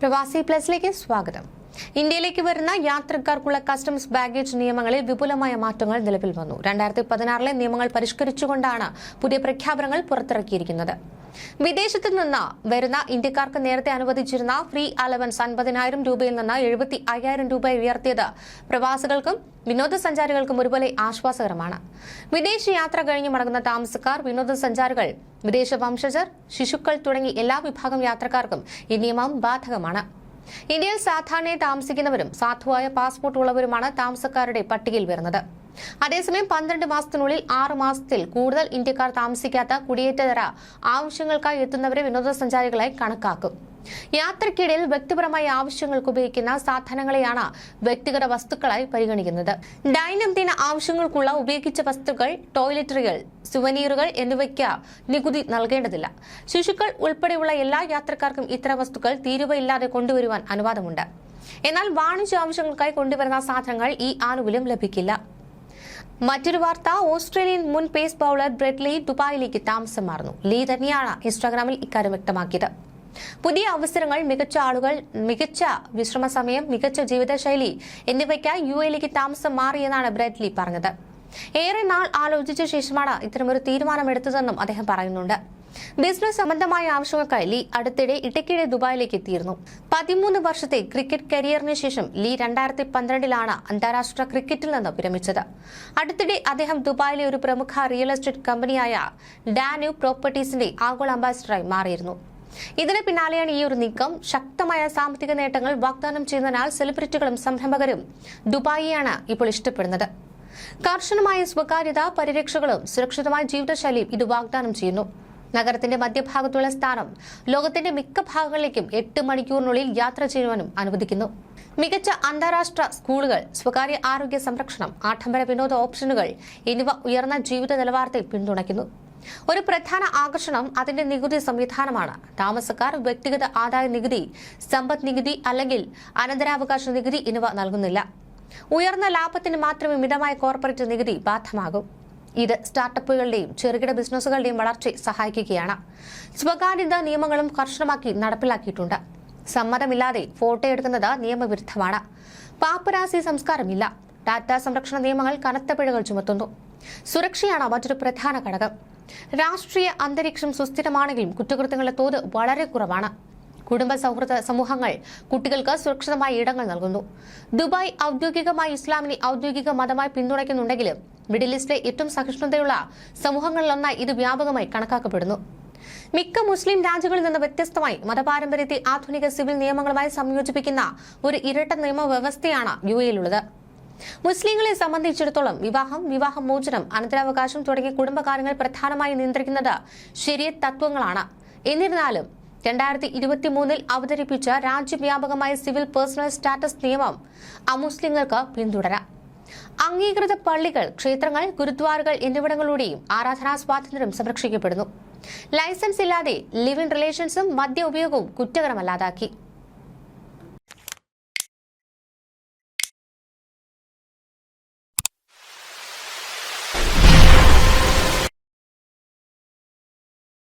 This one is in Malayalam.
പ്രവാസി പ്ലസിലേക്ക് സ്വാഗതം. ഇന്ത്യയിലേക്ക് വരുന്ന യാത്രക്കാർക്കുള്ള കസ്റ്റംസ് ബാഗേജ് നിയമങ്ങളിൽ വിപുലമായ മാറ്റങ്ങൾ നിലവിൽ വന്നു. 2016 നിയമങ്ങൾ പരിഷ്കരിച്ചുകൊണ്ടാണ് പുതിയ പ്രഖ്യാപനങ്ങൾ പുറത്തിറക്കിയിരിക്കുന്നത്. വിദേശത്തു നിന്ന് വരുന്ന ഇന്ത്യക്കാർക്ക് നേരത്തെ അനുവദിച്ചിരുന്ന ഫ്രീ അലവൻസ് 50,000 രൂപയിൽ നിന്ന് 75,000 രൂപ ഉയർത്തിയത് പ്രവാസികൾക്കും വിനോദസഞ്ചാരികൾക്കും ഒരുപോലെ ആശ്വാസകരമാണ്. വിദേശ യാത്ര കഴിഞ്ഞ് മടങ്ങുന്ന താമസക്കാർ, വിനോദസഞ്ചാരികൾ, വിദേശ വംശജർ, ശിശുക്കൾ തുടങ്ങി എല്ലാ വിഭാഗം യാത്രക്കാർക്കും ഈ നിയമം ബാധകമാണ്. ഇന്ത്യയിൽ സാധാരണയായി താമസിക്കുന്നവരും സാധുവായ പാസ്പോർട്ട് ഉള്ളവരുമാണ് താമസക്കാരുടെ പട്ടികയിൽ വരുന്നത്. അതേസമയം 12 മാസത്തിനുള്ളിൽ 6 മാസത്തിൽ കൂടുതൽ ഇന്ത്യക്കാർ താമസിക്കാത്ത കുടിയേറ്റതര ആവശ്യങ്ങൾക്കായി എത്തുന്നവരെ വിനോദസഞ്ചാരികളായി കണക്കാക്കും. യാത്രയ്ക്കിടയിൽ വ്യക്തിപരമായ ആവശ്യങ്ങൾക്ക് ഉപയോഗിക്കുന്ന സാധനങ്ങളെയാണ് വ്യക്തിഗത വസ്തുക്കളായി പരിഗണിക്കുന്നത്. ദൈനംദിന ആവശ്യങ്ങൾക്കുള്ള ഉപയോഗിച്ച വസ്തുക്കൾ, ടോയ്ലറ്ററികൾ, സുവനീറുകൾ എന്നിവയ്ക്ക് നികുതി നൽകേണ്ടതില്ല. ശിശുക്കൾ ഉൾപ്പെടെയുള്ള എല്ലാ യാത്രക്കാർക്കും ഇത്തരം വസ്തുക്കൾ തീരുവയില്ലാതെ കൊണ്ടുവരുവാൻ അനുവാദമുണ്ട്. എന്നാൽ വാണിജ്യ ആവശ്യങ്ങൾക്കായി കൊണ്ടുവരുന്ന സാധനങ്ങൾ ഈ ആനുകൂല്യം ലഭിക്കില്ല. മറ്റൊരു വാർത്ത, ഓസ്ട്രേലിയൻ മുൻ പേസ് ബൌളർ ബ്രെറ്റ് ലീ ദുബായിലേക്ക് താമസം മാറുന്നു. ലീ തന്നെയാണ് ഇൻസ്റ്റാഗ്രാമിൽ ഇക്കാര്യം വ്യക്തമാക്കിയത്. പുതിയ അവസരങ്ങൾ, മികച്ച ആളുകൾ, മികച്ച വിശ്രമ സമയം, മികച്ച ജീവിതശൈലി എന്നിവയ്ക്കായി UAE താമസം മാറിയെന്നാണ് ബ്രെറ്റ് ലീ പറഞ്ഞത്. ഏറെ നാൾ ആലോചിച്ച ശേഷമാണ് ഇത്തരമൊരു തീരുമാനമെടുത്തതെന്നും അദ്ദേഹം പറയുന്നുണ്ട്. ബിസിനസ് സംബന്ധമായ ആവശ്യങ്ങൾക്കായി ലീ അടുത്തിടെ ഇടയ്ക്കിടെ ദുബായിലേക്ക് എത്തിയിരുന്നു. 13 വർഷത്തെ ക്രിക്കറ്റ് കരിയറിന് ശേഷം ലീ 2012 അന്താരാഷ്ട്ര ക്രിക്കറ്റിൽ നിന്ന് വിരമിച്ചത്. അടുത്തിടെ അദ്ദേഹം ദുബായിലെ ഒരു പ്രമുഖ റിയൽ എസ്റ്റേറ്റ് കമ്പനിയായ ഡാന്യൂബ് പ്രോപ്പർട്ടീസിന്റെ ആഗോള അംബാസിഡറായി മാറിയിരുന്നു. ഇതിന് പിന്നാലെയാണ് ഈ ഒരു നീക്കം. ശക്തമായ സാമ്പത്തിക നേട്ടങ്ങൾ വാഗ്ദാനം ചെയ്യുന്നതിനാൽ സെലിബ്രിറ്റികളും സംരംഭകരും ദുബായിയാണ് ഇപ്പോൾ ഇഷ്ടപ്പെടുന്നത്. കർശനമായ സ്വകാര്യത, പരിരക്ഷകളും സുരക്ഷിതമായ ജീവിതശൈലിയും ഇത് വാഗ്ദാനം ചെയ്യുന്നു. നഗരത്തിന്റെ മധ്യഭാഗത്തുള്ള സ്ഥാനം ലോകത്തിന്റെ മിക്ക ഭാഗങ്ങളിലേക്കും 8 മണിക്കൂറിനുള്ളിൽ യാത്ര ചെയ്യുവാനും അനുവദിക്കുന്നു. മികച്ച അന്താരാഷ്ട്ര സ്കൂളുകൾ, സ്വകാര്യ ആരോഗ്യ സംരക്ഷണം, ആഡംബര വിനോദ ഓപ്ഷനുകൾ എന്നിവ ഉയർന്ന ജീവിത നിലവാരത്തെ പിന്തുണയ്ക്കുന്നു. ഒരു പ്രധാന ആകർഷണം അതിന്റെ നികുതി സംവിധാനമാണ്. താമസക്കാർ വ്യക്തിഗത ആദായ നികുതി, സമ്പദ് നികുതി അല്ലെങ്കിൽ അനന്തരാവകാശ നികുതി എന്നിവ നൽകുന്നില്ല. ഉയർന്ന ലാഭത്തിന് മാത്രമേ മിതമായ കോർപ്പറേറ്റ് നികുതി ബാധകമാകൂ. ഇത് സ്റ്റാർട്ടപ്പുകളുടെയും ചെറുകിട ബിസിനസ്സുകളുടെയും വളർച്ചയെ സഹായിക്കുകയാണ്. സ്വകാര്യത നിയമങ്ങളും കർശനമാക്കി നടപ്പിലാക്കിയിട്ടുണ്ട്. സമ്മതമില്ലാതെ ഫോട്ടോ എടുക്കുന്നത് നിയമവിരുദ്ധമാണ്. പാപ്പരാസി സംസ്കാരമില്ല. ഡാറ്റ സംരക്ഷണ നിയമങ്ങൾ കനത്ത പിഴകൾ ചുമത്തുന്നു. സുരക്ഷയാണ് മറ്റൊരു പ്രധാന ഘടകം. രാഷ്ട്രീയ അന്തരീക്ഷം സുസ്ഥിരമാണെങ്കിലും കുറ്റകൃത്യങ്ങളുടെ തോത് വളരെ കുറവാണ്. കുടുംബ സൗഹൃദ സമൂഹങ്ങൾ കുട്ടികൾക്ക് സുരക്ഷിതമായ ഇടങ്ങൾ നൽകുന്നു. ദുബായ് ഔദ്യോഗികമായി ഇസ്ലാമിനെ ഔദ്യോഗിക മതമായി പിന്തുണയ്ക്കുന്നുണ്ടെങ്കിലും മിഡിൽ ഈസ്റ്റിലെ ഏറ്റവും സഹിഷ്ണുതയുള്ള സമൂഹങ്ങളിലൊന്നായി ഇത് വ്യാപകമായി കണക്കാക്കപ്പെടുന്നു. മിക്ക മുസ്ലിം രാജ്യങ്ങളിൽ നിന്ന് വ്യത്യസ്തമായി മതപാരമ്പര്യത്തെ ആധുനിക സിവിൽ നിയമങ്ങളുമായി സംയോജിപ്പിക്കുന്ന ഒരു ഇരട്ട നിയമവ്യവസ്ഥയാണ് UAE-യിലുള്ളത്. മുസ്ലിങ്ങളെ സംബന്ധിച്ചിടത്തോളം വിവാഹമോചനം, അനന്തരാവകാശം തുടങ്ങിയ കുടുംബകാര്യങ്ങൾ പ്രധാനമായി നിയന്ത്രിക്കുന്നത് ശരിയത്ത് തത്വങ്ങളാണ്. എന്നിരുന്നാലും 2023 അവതരിപ്പിച്ച രാജ്യവ്യാപകമായ സിവിൽ പേഴ്സണൽ സ്റ്റാറ്റസ് നിയമം അമുസ്ലിങ്ങൾക്ക് പിന്തുടരാം. അംഗീകൃത പള്ളികൾ, ക്ഷേത്രങ്ങൾ, ഗുരുദ്വാരകൾ എന്നിവിടങ്ങളുടെയും ആരാധനാ സ്വാതന്ത്ര്യം സംരക്ഷിക്കപ്പെടുന്നു. ലൈസൻസ് ഇല്ലാതെ ലിവ് ഇൻ റിലേഷൻസും മദ്യ ഉപയോഗവും കുറ്റകരമല്ലാതാക്കി.